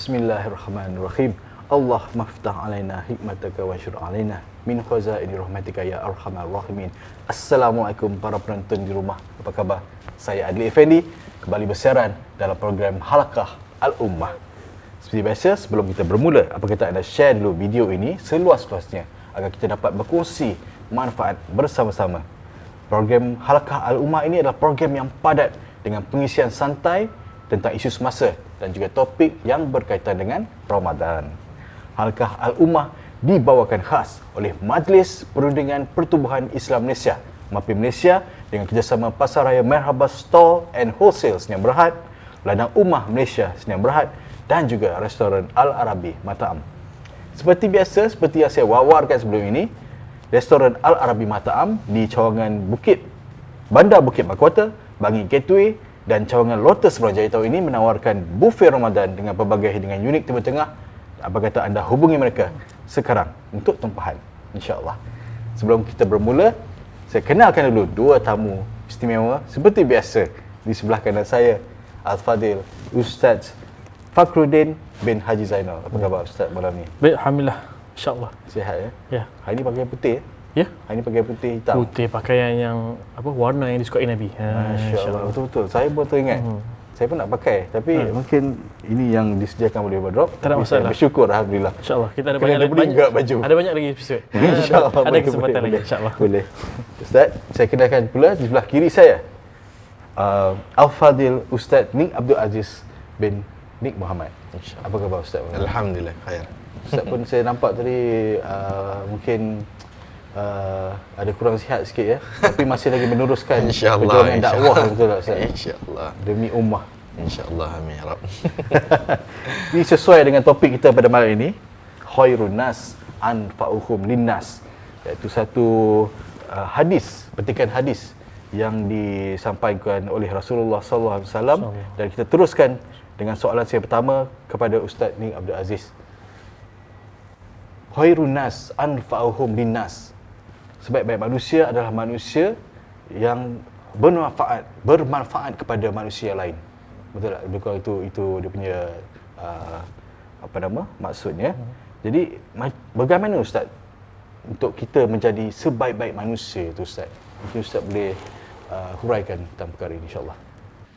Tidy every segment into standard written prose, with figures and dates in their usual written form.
Bismillahirrahmanirrahim. Allah maftah alaina hikmataka wa syur alaina min khazaini rahmatika ya arhamar rahimin. Assalamualaikum para penonton di rumah. Apa khabar? Saya Adli Effendi kembali bersiaran dalam program Halaqah Al-Ummah. Seperti biasa, sebelum kita bermula, apa kata anda share dulu video ini seluas-luasnya agar kita dapat berkongsi manfaat bersama-sama. Program Halaqah Al-Ummah ini adalah program yang padat dengan pengisian santai tentang isu semasa dan juga topik yang berkaitan dengan Ramadan. Halaqah Al-Ummah dibawakan khas oleh Majlis Perundingan Pertubuhan Islam Malaysia, MAPI Malaysia, dengan kerjasama Pasaraya Merhaba Store and Wholesale Sdn Bhd, Ladang Ummah Malaysia Sdn Bhd dan juga Restoran Al-Arabi Mata'am. Seperti biasa, seperti yang saya wawarkan sebelum ini, Restoran Al-Arabi Mata'am di cawangan Bandar Bukit Makota, Bangi Gateway dan cawangan Lotus Pulau Jaya tahun ini menawarkan buffet Ramadan dengan pelbagai hidangan unik Timur Tengah. Apa kata anda hubungi mereka sekarang untuk tempahan, insya-Allah. Sebelum kita bermula, saya kenalkan dulu dua tamu istimewa seperti biasa. Di sebelah kanan saya, Al-Fadil Ustaz Fakhruddin bin Haji Zainal. Apa khabar Ustaz malam ni? Baik, alhamdulillah. Insya-Allah. Sihat ya? Ya. Hari ni pakai putih ya? Ya. Hari ni pakai putih hitam. Putih pakaian yang warna yang disukai Nabi. Masya-Allah. Betul-betul. Saya pun teringat. Saya pun nak pakai, tapi mungkin ini yang disediakan oleh wardrobe. Tak ada masalah. Bersyukur alhamdulillah. Insya-Allah kita ada Kena banyak juga baju. Ada banyak lagi episod. InsyaAllah Ada kesempatan lagi insya-Allah. Boleh. Ustaz, saya kenalkan pula di sebelah kiri saya Al-Fadil Ustaz Nik Abdul Aziz bin Nik Muhammad. Apa khabar Ustaz? Alhamdulillah khair. Ustaz pun saya nampak tadi mungkin ada kurang sihat sikit ya, tapi masih lagi meneruskan perjuangan dakwah, betul tak Ustaz? InsyaAllah. Demi ummah. InsyaAllah, amin ya Rab. Ini sesuai dengan topik kita pada malam ini, khairun nas anfa'uhum linnas, iaitu satu hadis, petikan hadis yang disampaikan oleh Rasulullah sallallahu alaihi wasallam, dan kita teruskan dengan soalan saya pertama kepada Ustaz Nik Abdul Aziz. Khairun nas anfa'uhum linnas. Sebaik-baik manusia adalah manusia yang bermanfaat kepada manusia lain. Betul tak? Bukan itu dia punya maksudnya. Jadi bagaimana Ustaz untuk kita menjadi sebaik-baik manusia tu Ustaz? Mungkin Ustaz boleh huraikan tentang perkara ini insya-Allah.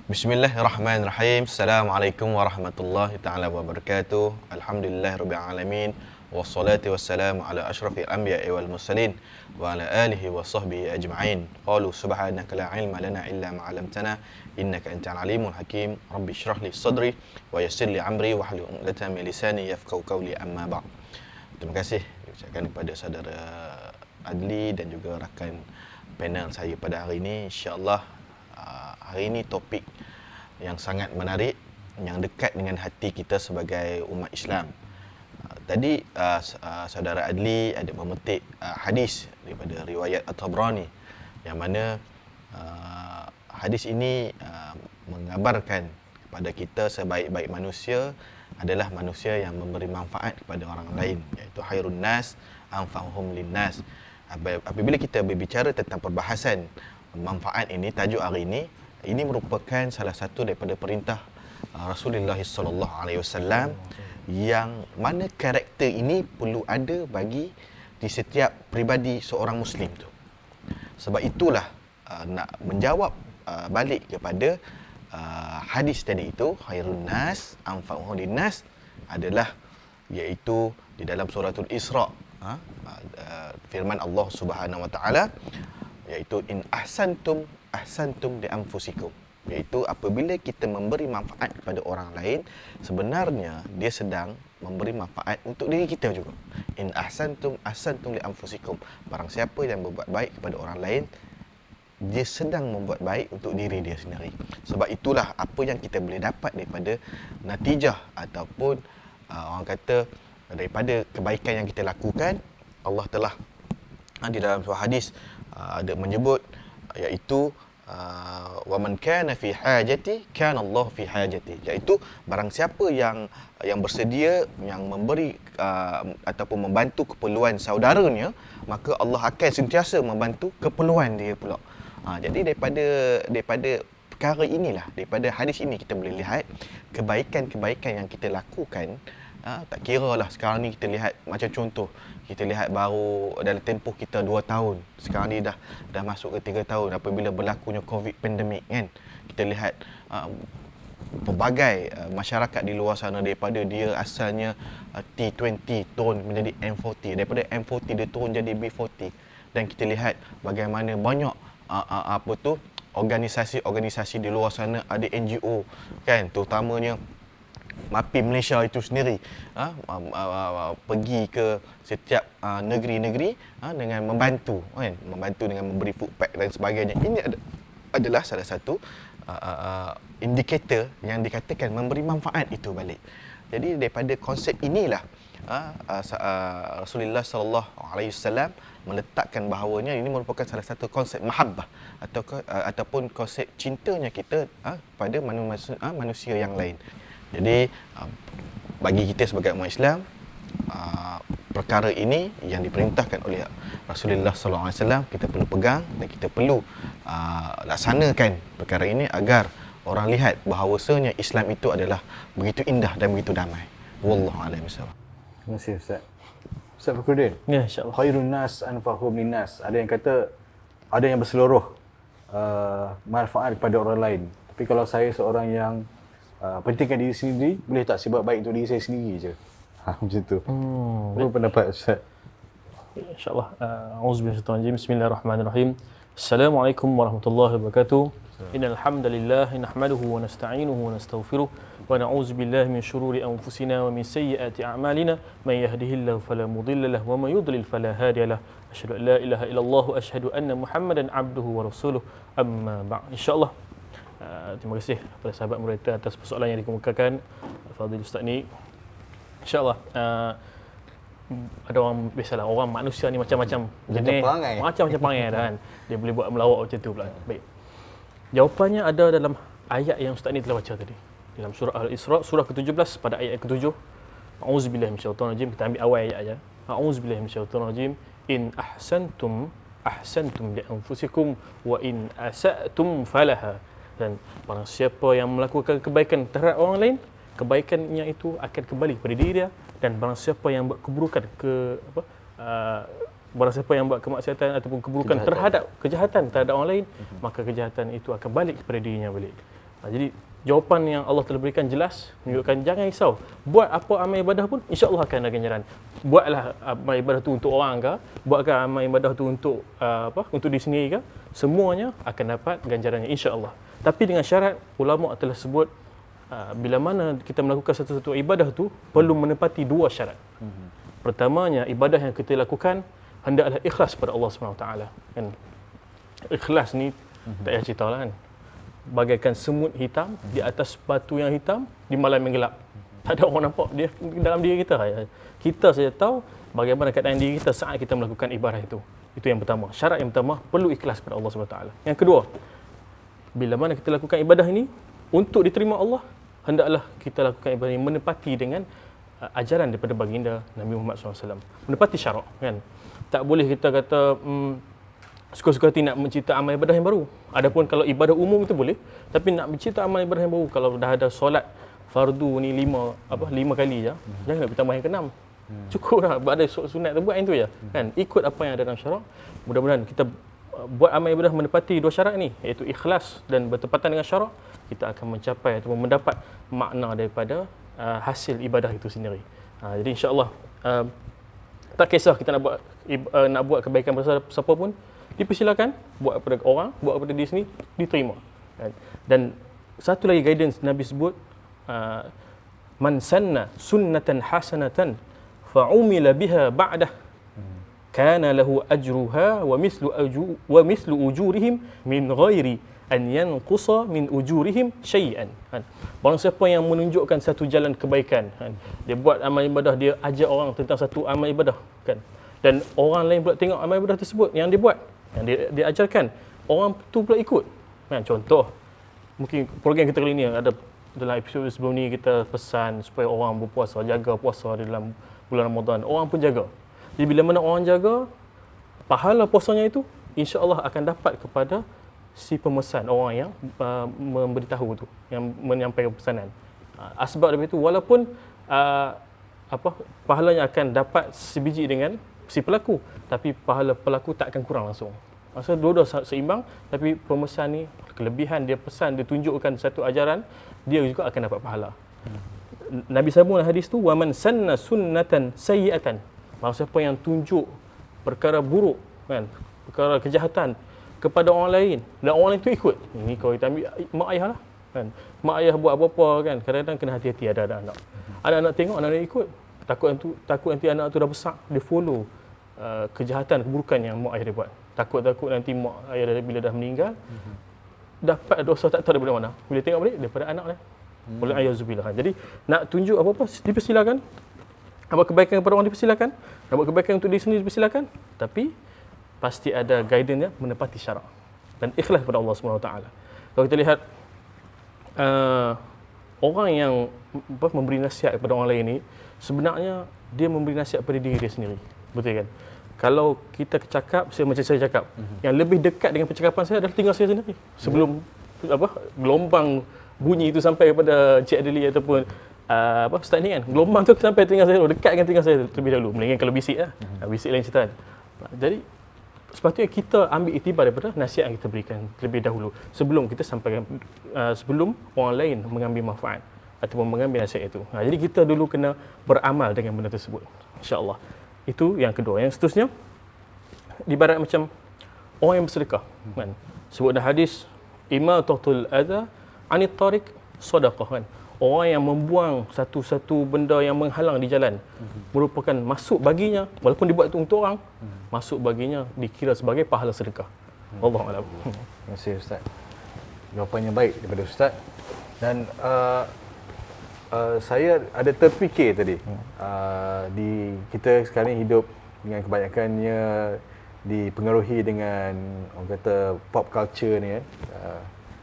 Bismillahirrahmanirrahim. Assalamualaikum warahmatullahi taala wabarakatuh. Alhamdulillahirabbil alamin. Wassalatu wassalamu ala asyrafil anbiya'i wal mursalin wa ala alihi wa sahbihi ajma'in. Qalu subhanaka la ilma lana illa ma 'allamtana innaka antal alimul hakim. Rabbi shrah li sadri wa yassir li amri wa hlul 'uqdatam min lisani yafqahu qawli amma ba'd. Terima kasih diucapkan kepada saudara Adli dan juga rakan panel saya pada hari ini. Insya-Allah hari ini topik yang sangat menarik, yang dekat dengan hati kita sebagai umat Islam. Tadi saudara Adli ada memetik hadis daripada riwayat At-Tabrani yang mana hadis ini mengabarkan kepada kita sebaik-baik manusia adalah manusia yang memberi manfaat kepada orang lain, iaitu khairun nas anfa'uhum linnas. Apabila kita berbicara tentang perbahasan manfaat ini, tajuk hari ini merupakan salah satu daripada perintah Rasulullah sallallahu alaihi wasallam, yang mana karakter ini perlu ada bagi di setiap pribadi seorang Muslim tu. Sebab itulah nak menjawab balik kepada hadis tadi itu, khairun nas anfa'uhum linnas, adalah iaitu di dalam suratul Isra, firman Allah Subhanahu wa taala, iaitu in ahsantum li anfusikum, iaitu apabila kita memberi manfaat kepada orang lain, sebenarnya dia sedang memberi manfaat untuk diri kita juga. In ahsantum li anfusikum, barang siapa yang berbuat baik kepada orang lain, dia sedang membuat baik untuk diri dia sendiri. Sebab itulah apa yang kita boleh dapat daripada natijah ataupun orang kata daripada kebaikan yang kita lakukan. Allah telah di dalam sebuah hadis ada menyebut, iaitu wa man kana fi hajati kana Allah fi hajati, iaitu barang siapa yang bersedia, yang memberi ataupun membantu keperluan saudaranya, maka Allah akan sentiasa membantu keperluan dia pula. Jadi daripada perkara inilah, daripada hadis ini kita boleh lihat kebaikan-kebaikan yang kita lakukan. Tak kira lah sekarang ni kita lihat macam contoh, kita lihat baru dalam tempoh kita 2 tahun, sekarang ni dah masuk ke 3 tahun apabila berlakunya COVID pandemik kan. Kita lihat pelbagai masyarakat di luar sana, daripada dia asalnya T20 turun menjadi M40, daripada M40 dia turun jadi B40, dan kita lihat bagaimana banyak organisasi-organisasi di luar sana, ada NGO kan, terutamanya MAPI Malaysia itu sendiri pergi ke setiap negeri-negeri dengan membantu kan, membantu dengan memberi food pack dan sebagainya. Ini adalah salah satu indikator yang dikatakan memberi manfaat itu balik. Jadi daripada konsep inilah Rasulullah SAW meletakkan bahawanya ini merupakan salah satu konsep mahabbah ataupun konsep cintanya kita pada manusia yang lain. Jadi bagi kita sebagai umat Islam, perkara ini yang diperintahkan oleh Rasulullah SAW kita perlu pegang dan kita perlu laksanakan perkara ini agar orang lihat bahawasanya Islam itu adalah begitu indah dan begitu damai. Wallahu a'lam bishawab. Terima kasih Ustaz. Ustaz Fakhruddin. Ya, insya-Allah. Khairun nas anfa'uhum linnas. Ada yang kata ada yang berseluruh manfaat kepada orang lain. Tapi kalau saya seorang yang pentingkan diri sendiri, boleh tak sebab baik untuk diri saya sendiri je? Macam tu. Apa pendapat Ustaz? InsyaAllah. Auzubillahi Bismillahirrahmanirrahim. Assalamualaikum warahmatullahi wabarakatuh. Innal hamdalillah nahmaduhu wa nasta'inuhu wa nastaghfiruh wa na'udzu billahi min shururi anfusina wa min sayyiati a'malina may yahdihillahu fala mudilla lahu wa may yudlil fala hadiya lahu. Asyhadu an la ilaha illallah wa asyhadu anna Muhammadan 'abduhu wa rasuluh. Amma ba'd. Insyaallah. Terima kasih kepada sahabat moderator atas persoalan yang dikemukakan Fadil Ustaz ni. InsyaAllah ada orang, biasalah orang manusia ni macam-macam jenis, macam-macam perangai dah kan. Dia boleh buat melawak macam tu pula. Baik. Jawapannya ada dalam ayat yang Ustaz ni telah baca tadi. Dalam surah Al-Isra, surah ke-17 pada ayat ke-7. A'udzubillahi minasyaitonir rajim. Kita ambil awal ayat aja. A'udzubillahi minasyaitonir rajim. In ahsantum li anfusikum wa in asa'tum falaha. Dan barang siapa yang melakukan kebaikan terhadap orang lain, kebaikannya itu akan kembali kepada diri dia, dan barang siapa yang buat keburukan barang siapa yang buat kemaksiatan ataupun keburukan kejahatan terhadap orang lain, maka kejahatan itu akan balik kepada dirinya balik. Jadi jawapan yang Allah telah berikan jelas, menunjukkan jangan risau. Buat apa amal ibadah pun insya-Allah akan ada ganjaran. Buatlah amal ibadah tu untuk orang ke, buatkan amal ibadah tu untuk untuk diri sendiri ke, semuanya akan dapat ganjarannya insya-Allah. Tapi dengan syarat, ulama telah sebut bila mana kita melakukan satu-satu ibadah tu perlu menepati 2 syarat. Pertamanya, ibadah yang kita lakukan hendaklah ikhlas pada Allah SWT kan. Ikhlas ni tak payah cerita lah kan. Bagaikan semut hitam di atas batu yang hitam di malam yang gelap. Tak ada orang nampak dia dalam diri kita. Kita saja tahu bagaimana keadaan diri kita saat kita melakukan ibadah itu. Itu yang pertama. Syarat yang pertama, perlu ikhlas pada Allah SWT. Yang kedua, bila mana kita lakukan ibadah ini untuk diterima Allah, hendaklah kita lakukan ibadah ini menepati dengan ajaran daripada baginda Nabi Muhammad SAW. Menepati syarak kan. Tak boleh kita kata suka-suka hati nak mencipta amal ibadah yang baru. Adapun kalau ibadah umum itu boleh, tapi nak mencipta amal ibadah yang baru, kalau dah ada solat fardu ni 5 kali je, jangan nak tambah yang ke-6. Cukup dah, ada sunat tu buat yang tu je kan. Ikut apa yang ada dalam syarak. Mudah-mudahan kita buat amal ibadah menepati 2 syarat ni, iaitu ikhlas dan bertepatan dengan syarak, kita akan mencapai ataupun mendapat makna daripada hasil ibadah itu sendiri. Jadi insya-Allah tak kisah kita nak buat kebaikan pada siapa pun, dipersilakan buat kepada orang, buat kepada diri sendiri, diterima. Dan satu lagi guidance Nabi sebut, man sanna sunnatan hasanatan fa'umila biha ba'dah kana lahu ajruha wa mislu ujurihim min ghairi an yanqusa min ujurihim syai'an. Barang siapa yang menunjukkan satu jalan kebaikan, dia buat amal ibadah, dia ajar orang tentang satu amal ibadah kan, dan orang lain pula tengok amal ibadah tersebut yang dia buat, yang dia ajarkan, orang tu pula ikut kan. Contoh, mungkin program kita kali ni ada dalam episod sebelum ni, kita pesan supaya orang berpuasa, jaga puasa di dalam bulan Ramadan. Orang pun jaga. Jadi bila mana orang jaga, pahala puasanya itu insya-Allah akan dapat kepada si pemesan, orang yang memberitahu tu, yang menyampaikan pesanan. Sebab daripada itu, walaupun pahalanya akan dapat sebiji dengan si pelaku, tapi pahala pelaku tak akan kurang langsung. Maksudnya dua-dua seimbang, tapi pemesan ni kelebihan dia pesan, dia tunjukkan satu ajaran, dia juga akan dapat pahala. Nabi sambung hadis tu, wa man sanna sunnatan sayyi'atan. Maksud siapa yang tunjuk perkara buruk kan, perkara kejahatan kepada orang lain dan orang lain tu ikut. Ini kalau kita ambil mak ayah lah kan. Mak ayah buat apa-apa kan, kadang-kadang kena hati-hati ada anak. Anak-anak tengok, anak-anak ikut. Takut nanti anak tu dah besar, dia follow kejahatan, keburukan yang mak ayah dia buat. Takut nanti mak ayah bila dah meninggal dapat dosa tak tahu daripada mana. Bila tengok balik daripada anak dia. Boleh ayazubillah. Jadi nak tunjuk apa-apa dipersilakan. Nak buat kebaikan kepada orang dipersilakan. Nak buat kebaikan untuk diri sendiri dipersilakan. Tapi pasti ada guidance dia menepati syarak dan ikhlas kepada Allah SWT. Kalau kita lihat orang yang memberi nasihat kepada orang lain ni, sebenarnya dia memberi nasihat pada diri dia sendiri. Betul kan? Kalau kita cakap, macam saya cakap, yang lebih dekat dengan percakapan saya adalah tinggal saya sendiri. Sebelum gelombang bunyi itu sampai kepada Cik Adeli ataupun Ustaz ni kan, gelombang tu sampai telinga saya dulu, dekat dengan telinga saya terlebih dahulu. Melainkan kalau bisik lah. Bisik lain cerita. Jadi sepatutnya kita ambil iktibar daripada nasihat yang kita berikan terlebih dahulu sebelum kita sampaikan, sebelum orang lain mengambil manfaat ataupun mengambil nasihat itu. Jadi kita dulu kena beramal dengan benda tersebut, insya-Allah. Itu yang kedua. Yang seterusnya, ibarat macam orang yang bersedekah kan. Sebut dalam hadis, imatatul adha anit tariq sadaqah kan. Orang yang membuang satu-satu benda yang menghalang di jalan merupakan masuk baginya, walaupun dibuat itu untuk orang, masuk baginya dikira sebagai pahala sedekah. Wallahu a'lam. Terima kasih Ustaz. Jawapannya baik daripada Ustaz. Dan saya ada terfikir tadi, kita sekarang ni hidup dengan kebanyakannya dipengaruhi dengan orang kata pop culture ni kan.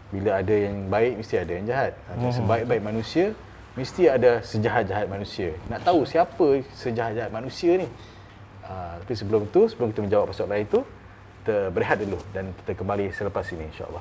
Bila ada yang baik, mesti ada yang jahat. Sebaik-baik manusia, mesti ada sejahat-jahat manusia. Nak tahu siapa sejahat-jahat manusia ni? Tapi sebelum kita menjawab persoalan itu, kita berehat dulu dan kita kembali selepas ini, insya-Allah.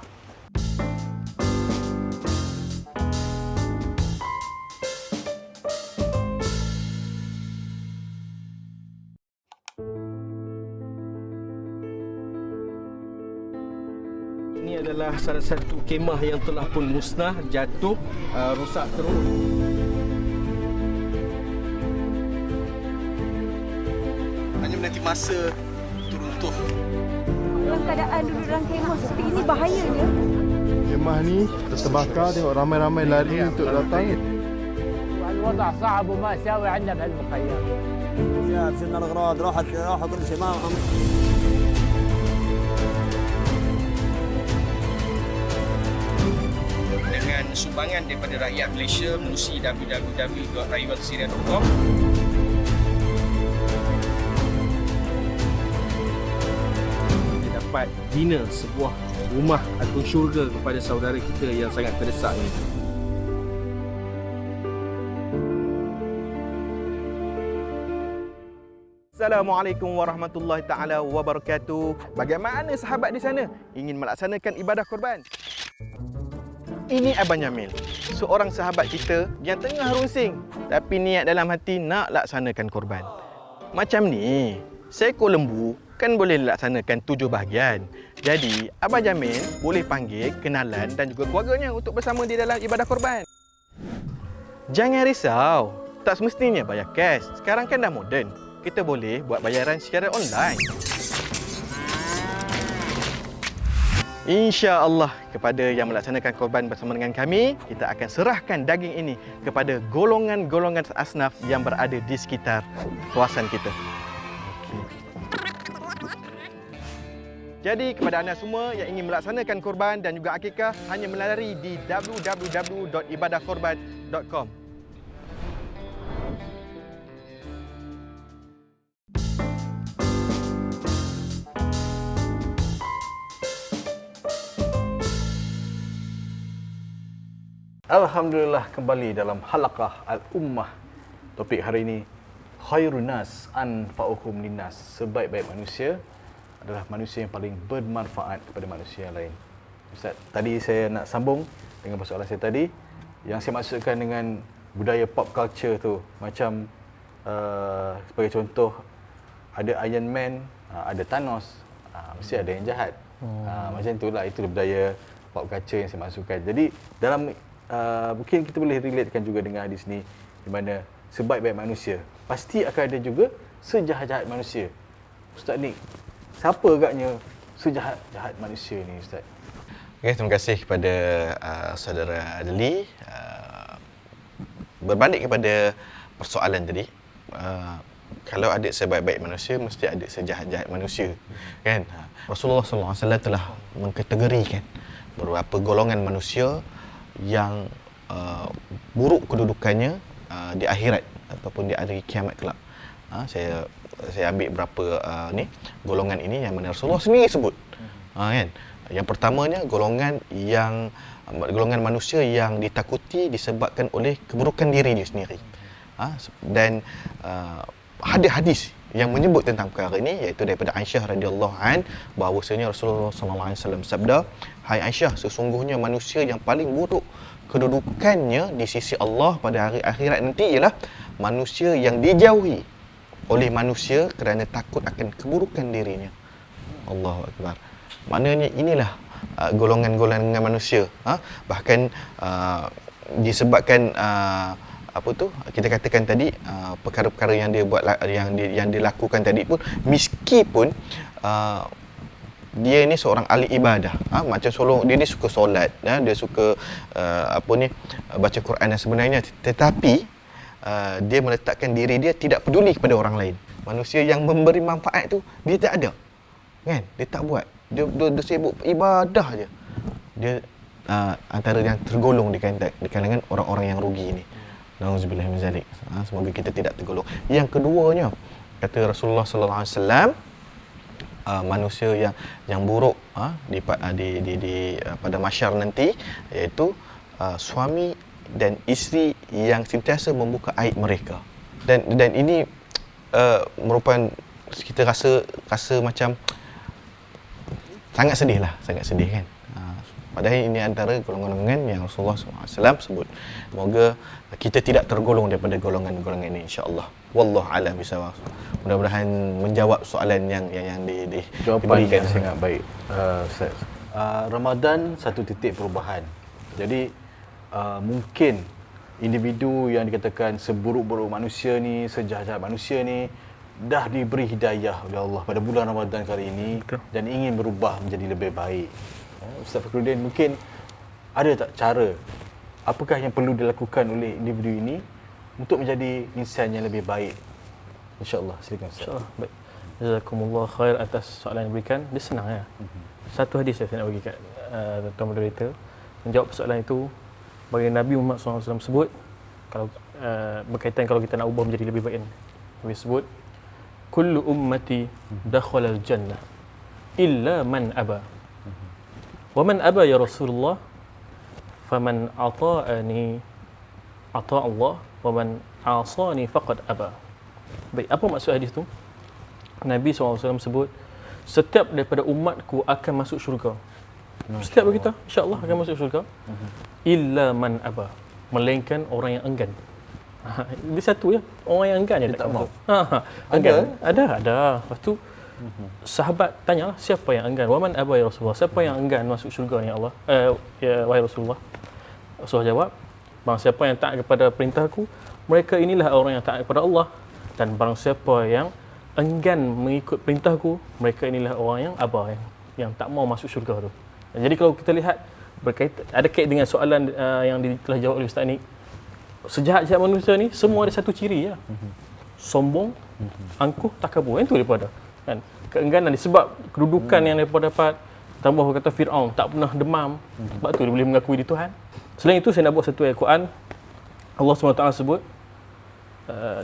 Ini adalah salah satu kemah yang telah pun musnah, jatuh, rosak terus. Hanya menanti masa teruntuh. Dalam keadaan duduk dalam kemah seperti ini bahayanya. Kemah ni terbakar, tengok ramai-ramai lari untuk datang. الوضع صعب وما ساوي عندنا بهالمخيم. شاف شلنا الاغراض راحت كل شيء معهم. Dengan sumbangan daripada rakyat Malaysia melalui www.rayuansyria.com. Kita dapat bina sebuah rumah atau syurga kepada saudara kita yang sangat terdesak ini. Assalamualaikum warahmatullahi taala wabarakatuh. Bagaimana sahabat di sana ingin melaksanakan ibadah korban? Ini Abang Jamil, seorang sahabat kita yang tengah runsing tapi niat dalam hati nak laksanakan korban. Macam ni, seekor lembu kan boleh laksanakan 7 bahagian. Jadi, Abang Jamil boleh panggil kenalan dan juga keluarganya untuk bersama di dalam ibadah korban. Jangan risau, tak semestinya bayar cash. Sekarang kan dah moden. Kita boleh buat bayaran secara online. InsyaAllah kepada yang melaksanakan korban bersama dengan kami, kita akan serahkan daging ini kepada golongan-golongan asnaf yang berada di sekitar kawasan kita. Jadi kepada anda semua yang ingin melaksanakan korban dan juga akikah, hanya melalui di www.ibadahkorban.com. Alhamdulillah, kembali dalam halaqah Al-Ummah. Topik hari ini, khairun nas anfa'uhum linnas. Sebaik-baik manusia adalah manusia yang paling bermanfaat kepada manusia yang lain. Ustaz, tadi saya nak sambung dengan persoalan saya tadi. Yang saya maksudkan dengan budaya pop culture tu, macam sebagai contoh, ada Iron Man, ada Thanos, mesti ada yang jahat. Macam itulah, itu budaya pop culture yang saya maksudkan. Jadi dalam mungkin kita boleh relatekan juga dengan hadis ni, di mana sebaik-baik manusia pasti akan ada juga sejahat-jahat manusia. Ustaz ni, siapa agaknya sejahat-jahat manusia ni, Ustaz? Okay, terima kasih kepada saudara Adli. Berbalik kepada persoalan tadi, kalau ada sebaik-baik manusia, mesti ada sejahat-jahat manusia, kan? Rasulullah SAW telah mengkategorikan beberapa golongan manusia yang buruk kedudukannya di akhirat ataupun di hari kiamat kelak. Saya ambil beberapa golongan ini yang mana Rasulullah sendiri sebut, kan? Yang pertamanya golongan manusia yang ditakuti disebabkan oleh keburukan diri dia sendiri. Dan ada hadis yang menyebut tentang perkara ini, iaitu daripada Aisyah radhiyallahu an, bahawasanya Rasulullah sallallahu alaihi wasallam sabda, "Hai Aisyah, sesungguhnya manusia yang paling buruk kedudukannya di sisi Allah pada hari akhirat nanti ialah manusia yang dijauhi oleh manusia kerana takut akan keburukan dirinya." Allahu akbar. Maknanya inilah golongan-golongan manusia. Bahkan disebabkan kita katakan tadi, perkara-perkara yang dia buat, yang dia lakukan tadi pun, meskipun dia ni seorang ahli ibadah, macam dia ni suka solat, dia suka baca Quran dan sebenarnya, tetapi dia meletakkan diri dia tidak peduli kepada orang lain. Manusia yang memberi manfaat tu dia tak ada, kan? Dia tak buat. Dia sibuk ibadah je. Dia antara yang tergolong di kalangan orang-orang yang rugi ni. Nauzubillah min zalik. Semoga kita tidak tergolong. Yang keduanya, kata Rasulullah sallallahu alaihi wasallam, manusia yang buruk pada mahsyar nanti, iaitu suami dan isteri yang sentiasa membuka aib mereka. Dan ini merupakan, kita rasa macam sangat sedih kan. Padahal ini antara golongan-golongan yang Rasulullah SAW sebut. Semoga kita tidak tergolong daripada golongan-golongan ini, insya-Allah. Wallahu a'lam bishawab. Mudah-mudahan menjawab soalan yang Jawapan yang sangat baik, Ustaz. Ramadan satu titik perubahan. Jadi mungkin individu yang dikatakan seburuk-buruk manusia ni, sejahat-jahat manusia ni, dah diberi hidayah oleh Allah pada bulan Ramadan kali ini. Betul. Dan ingin berubah menjadi lebih baik. Ustaz Fakhruddin, mungkin ada tak cara, apakah yang perlu dilakukan oleh individu ini untuk menjadi insan yang lebih baik? InsyaAllah, silakan Ustaz. InsyaAllah, baik. Jazakumullah khair atas soalan yang diberikan. Dia senang ya. Satu hadis saya nak bagi kat tuan moderator menjawab persoalan itu. Bagi Nabi Muhammad SAW sebut, kalau berkaitan kalau kita nak ubah menjadi lebih baik, Nabi sebut, kullu ummati dakhala al-jannah illa man aba. Wa man aba ya Rasulullah, faman ata'ani ata' Allah wa man asani faqad aba. Baik, apa maksud hadis tu? Nabi SAW sebut, setiap daripada umatku akan masuk syurga. Setiap kita insya-Allah akan masuk syurga. Illa man aba, melainkan orang yang enggan. Dia satu je, orang yang enggan je tak mau. Enggan. Ada. Lepas tu sahabat tanyalah, siapa yang enggan? Wa man aba ya Rasulullah, siapa yang enggan masuk syurga ni Allah? Ya wahai Rasulullah. Rasulullah jawab, barang siapa yang taat kepada perintahku, mereka inilah orang yang taat kepada Allah. Dan barang siapa yang enggan mengikut perintahku, mereka inilah orang yang aba, yang tak mau masuk syurga tu. Jadi kalau kita lihat ada kait dengan soalan yang telah jawab oleh Ustaz ni, sejahat-jahat manusia ni semua ada satu ciri ya. Sombong, angkuh, takabur. Itu daripada kan keengganan disebab kedudukan yang mereka dapat, tambah kata Firaun tak pernah demam. Sebab tu dia boleh mengakui di Tuhan. Selain itu saya nak buat satu ayat Quran. Allah SWT sebut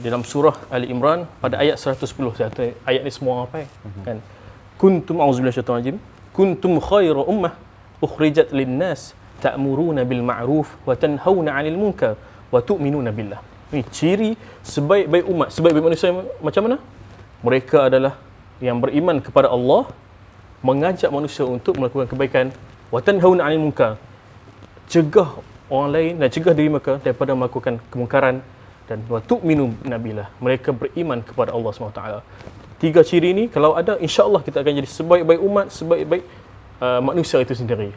dalam surah Ali Imran pada ayat 110. Ayat ni semua orang hafal kan. Kuntum a'udzubillahi minasyaitonir rajim. Kuntum khairu ummah ukhrijat lin-nas ta'muruna bil ma'ruf wa tanhauna 'anil munkar wa tu'minuna billah. Ini ciri sebaik-baik umat, sebaik-baik manusia macam mana? Mereka adalah yang beriman kepada Allah, mengajak manusia untuk melakukan kebaikan Wa tanhauna 'anil munkar. Cegah orang lain dan cegah diri mereka daripada melakukan kemungkaran, dan wa tu'minu nabilah. Mereka beriman kepada Allah SWT. 3 ciri ini kalau ada, insya-Allah kita akan jadi sebaik-baik umat, sebaik-baik manusia itu sendiri.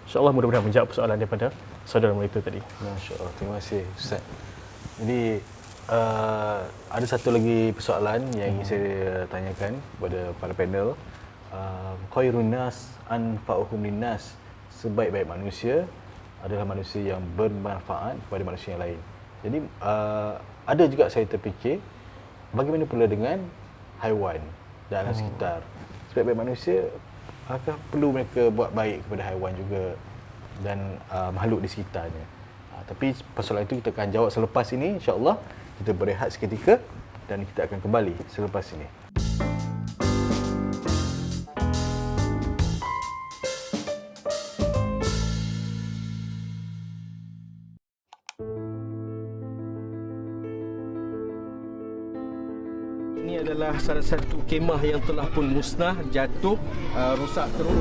InsyaAllah mudah-mudahan menjawab soalan daripada saudara mereka tadi. Masya Allah, terima kasih Ustaz. Jadi ada satu lagi persoalan yang ingin saya tanyakan kepada para panel. Khairun nas anfa'uhum linnas. Sebaik-baik manusia adalah manusia yang bermanfaat kepada manusia yang lain. Jadi ada juga saya terfikir, bagaimana pula dengan haiwan dan alam sekitar. Sebaik-baik manusia, apakah perlu mereka buat baik kepada haiwan juga dan makhluk di sekitarnya. Tapi persoalan itu kita akan jawab selepas ini, insya-Allah. Kita berehat seketika dan kita akan kembali selepas ini. Ini adalah salah satu kemah yang telah pun musnah, jatuh, rosak terus.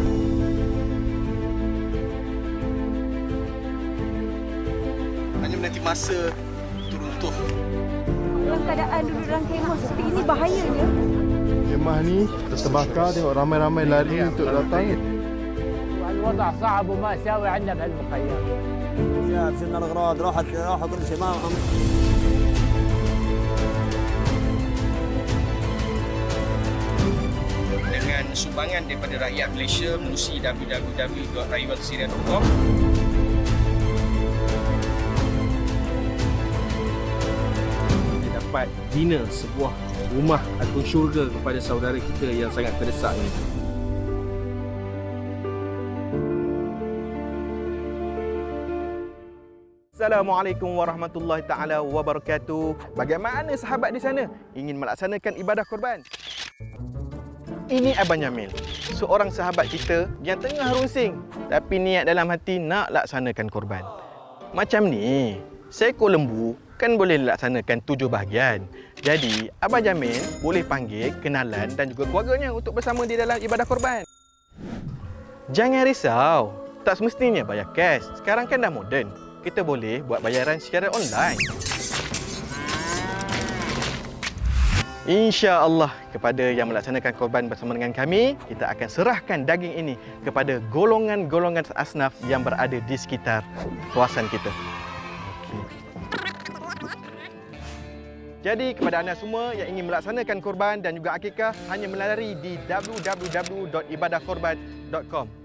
Hanya menanti masa teruntuh. Dalam keadaan duduk dalam kemah seperti ini bahayanya. Kemah ni terbakar, tengok ramai-ramai lari untuk datang. الوضع صعب وما ساوي عندنا بهالمخيم. شاف شلنا الاغراض راحت كل شيء ما Dengan sumbangan daripada rakyat Malaysia melalui www.rayuansyria.com. Kita dapat bina sebuah rumah atau syurga kepada saudara kita yang sangat terdesak ini. Assalamualaikum warahmatullahi taala wabarakatuh. Bagaimana sahabat di sana ingin melaksanakan ibadah korban? Ini Abang Jamil, seorang sahabat kita yang tengah runsing tapi niat dalam hati nak laksanakan korban. Macam ni, seekor lembu kan boleh laksanakan 7 bahagian. Jadi, Abang Jamil boleh panggil kenalan dan juga keluarganya untuk bersama di dalam ibadah korban. Jangan risau, tak semestinya bayar cash. Sekarang kan dah moden. Kita boleh buat bayaran secara online. InsyaAllah kepada yang melaksanakan korban bersama dengan kami, kita akan serahkan daging ini kepada golongan-golongan asnaf yang berada di sekitar kawasan kita. Jadi kepada anda semua yang ingin melaksanakan korban dan juga akikah, hanya melalui di www.ibadahkorban.com.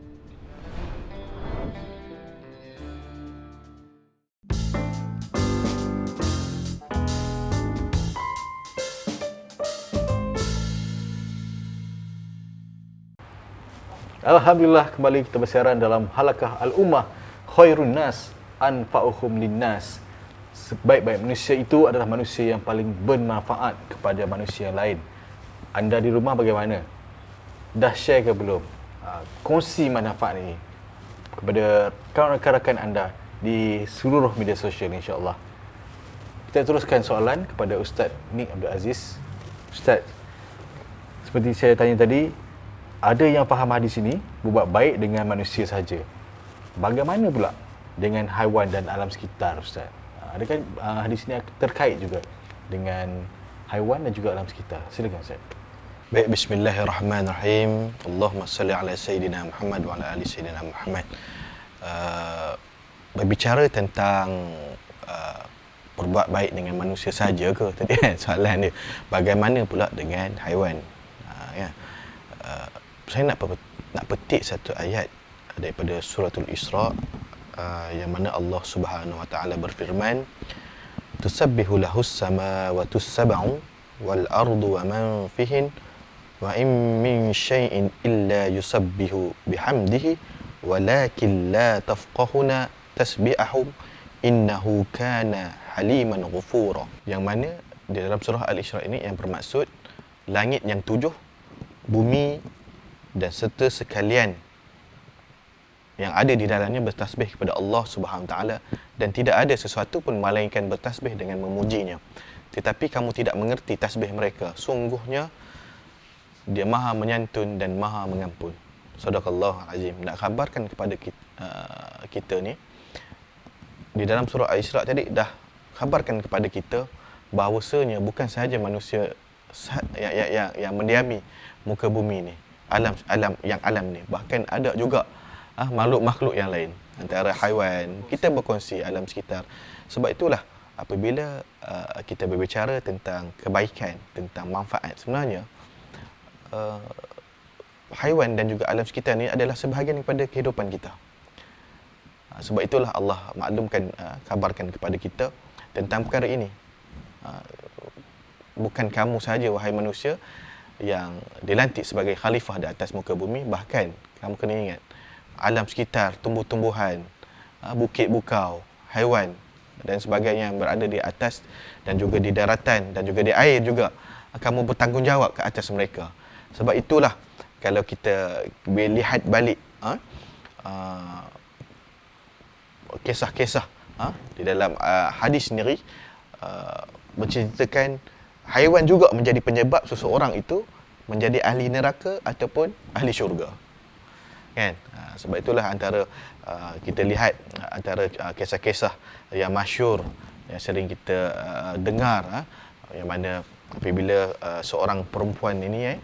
Alhamdulillah, kembali kita bersiaran dalam halakah Al-Ummah Khairun Nas Anfa'uhum Linnas. Sebaik-baik manusia itu adalah manusia yang paling bermanfaat kepada manusia yang lain. Anda di rumah bagaimana? Dah share ke belum? Kongsi manfaat ini kepada kawan rakan-rakan anda di seluruh media sosial, insya-Allah. Kita teruskan soalan kepada Ustaz Nik Abdul Aziz. Ustaz, seperti saya tanya tadi, ada yang faham hadis ini berbuat baik dengan manusia saja. Bagaimana pula dengan haiwan dan alam sekitar, Ustaz? Adakah hadis ini terkait juga dengan haiwan dan juga alam sekitar? Silakan, Ustaz. Baik, bismillahirrahmanirrahim. Allahumma salli ala Sayyidina Muhammad wa ala ali Sayyidina Muhammad. Berbicara tentang berbuat baik dengan manusia saja ke tadi soalan dia. Bagaimana pula dengan haiwan? Saya nak petik satu ayat daripada suratul Isra yang mana Allah Subhanahu wa taala berfirman, tusabbihu lahus samawati sab'u wal ardu wa man fihin wa in min syai'in illa yusabbihu bihamdihi walakin la tafqahuna tasbihahum innahu kana haliman ghafura. Yang mana di dalam surah Al-Isra ini yang bermaksud langit yang 7, bumi dan serta sekalian yang ada di dalamnya bertasbih kepada Allah Subhanahu Wa Taala, dan tidak ada sesuatu pun melainkan bertasbih dengan memujinya. Tetapi kamu tidak mengerti tasbih mereka. Sungguhnya dia Maha menyantun dan Maha mengampun. Sadaqallahu azim. Nak khabarkan kepada kita ni di dalam surah Al-Isra tadi dah khabarkan kepada kita bahawasanya bukan sahaja manusia yang mendiami muka bumi ni, alam ni, bahkan ada juga makhluk-makhluk yang lain, antara haiwan. Kita berkongsi alam sekitar. Sebab itulah apabila kita berbicara tentang kebaikan, tentang manfaat, sebenarnya haiwan dan juga alam sekitar ni adalah sebahagian daripada kehidupan kita. Sebab itulah Allah maklumkan, kabarkan kepada kita tentang perkara ini. Bukan kamu sahaja wahai manusia yang dilantik sebagai khalifah di atas muka bumi, bahkan kamu kena ingat alam sekitar, tumbuh-tumbuhan, bukit bukau, haiwan dan sebagainya yang berada di atas dan juga di daratan dan juga di air juga, kamu bertanggungjawab ke atas mereka. Sebab itulah kalau kita lihat balik kisah-kisah di dalam hadis sendiri menceritakan haiwan juga menjadi penyebab seseorang itu menjadi ahli neraka ataupun ahli syurga, kan? Sebab itulah antara kita lihat antara kisah-kisah yang masyhur yang sering kita dengar, yang mana apabila seorang perempuan ini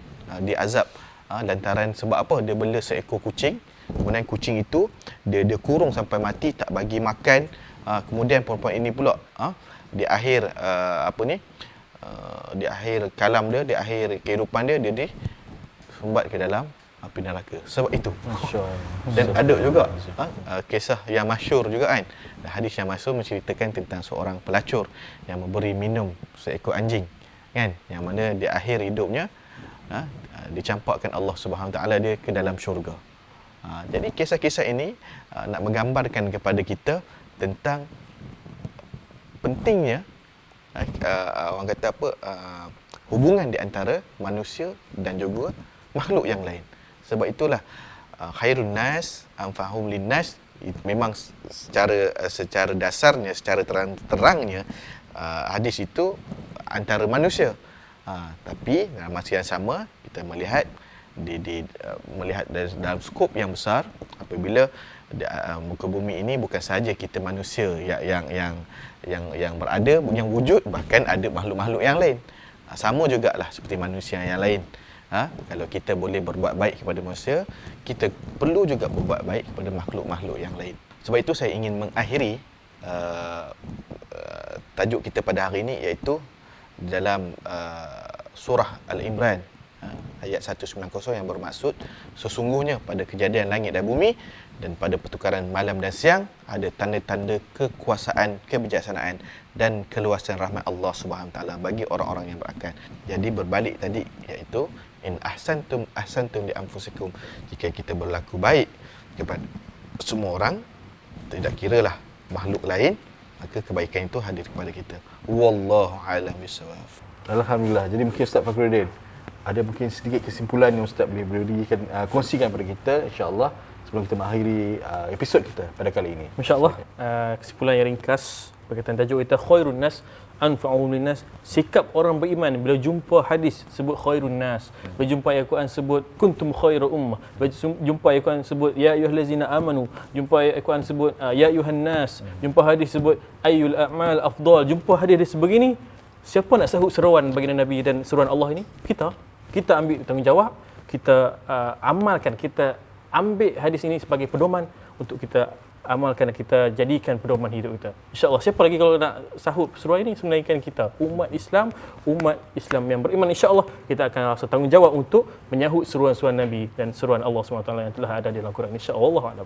diazab lantaran sebab apa? Dia bela seekor kucing. Kemudian kucing itu dia kurung sampai mati, tak bagi makan. Kemudian perempuan ini pula di akhir di akhir kalam dia, di akhir kehidupan dia disumbat ke dalam api neraka. Sebab itu. Dan ada juga kisah yang masyhur juga kan. Hadis yang masyhur menceritakan tentang seorang pelacur yang memberi minum seekor anjing, kan? Yang mana di akhir hidupnya dicampakkan Allah Subhanahu Wa Taala dia ke dalam syurga. Jadi kisah-kisah ini nak menggambarkan kepada kita tentang pentingnya orang kata hubungan di antara manusia dan juga makhluk yang lain. Sebab itulah khairun nas anfa'uhum linnas, memang secara dasarnya, secara terang-terangnya hadis itu antara manusia. Tapi dalam masa yang sama kita melihat melihat dalam skop yang besar, apabila muka bumi ini bukan sahaja kita manusia yang berada, yang wujud, bahkan ada makhluk-makhluk yang lain. Sama jugalah seperti manusia yang lain. Kalau kita boleh berbuat baik kepada manusia, kita perlu juga berbuat baik kepada makhluk-makhluk yang lain. Sebab itu saya ingin mengakhiri tajuk kita pada hari ini, iaitu dalam surah Al-Imran ayat 190 yang bermaksud sesungguhnya pada kejadian langit dan bumi dan pada pertukaran malam dan siang ada tanda-tanda kekuasaan, kebijaksanaan dan keluasan rahmat Allah Subhanahu Wa Taala bagi orang-orang yang berakal. Jadi berbalik tadi, iaitu in ahsantum li anfusikum, jika kita berlaku baik kepada semua orang, tidak kiralah makhluk lain, maka kebaikan itu hadir kepada kita. Wallahu a'lam bissawab. Alhamdulillah. Jadi mungkin Ustaz Fakhruddin ada mungkin sedikit kesimpulan yang Ustaz boleh berikan, kongsikan kepada kita, insya-Allah, sebelum kita mengakhiri episod kita pada kali ini. InsyaAllah, kesimpulan yang ringkas berkaitan tajuk kita khairun nas anfa'uhum linnas. Sikap orang beriman bila jumpa hadis sebut khairun nas, bila jumpa ayat Quran sebut kuntum khairu ummah, bila jumpa ayat Quran sebut ya ayyuhallazina amanu, jumpa ayat Quran sebut ya ayyuhan nas, jumpa hadis sebut ayyul a'mal afdal, jumpa hadis sebegini, siapa nak sahut seruan baginda Nabi dan seruan Allah ini? Kita ambil tanggungjawab, kita amalkan, kita ambil hadis ini sebagai pedoman untuk kita amalkan dan kita jadikan pedoman hidup kita. InsyaAllah, siapa lagi kalau nak sahut seruan ini melainkan kita, umat Islam yang beriman. InsyaAllah kita akan rasa tanggungjawab untuk menyahut seruan-seruan Nabi dan seruan Allah SWT yang telah ada di dalam Quran. InsyaAllah.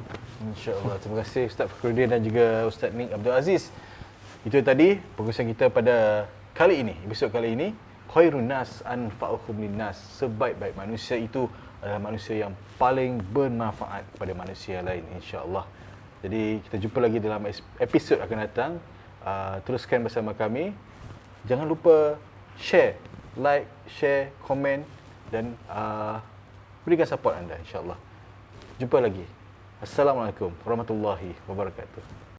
InsyaAllah. Terima kasih Ustaz Fakhruddin dan juga Ustaz Nik Abdul Aziz. Itu tadi perkongsian kita pada kali ini, episod kali ini. Khairun nas anfa'uhum linnas, sebaik-baik manusia itu adalah manusia yang paling bermanfaat kepada manusia lain, insya-Allah. Jadi kita jumpa lagi dalam episod akan datang. Teruskan bersama kami. Jangan lupa share, like, share, komen dan berikan support anda, insya-Allah. Jumpa lagi. Assalamualaikum warahmatullahi wabarakatuh.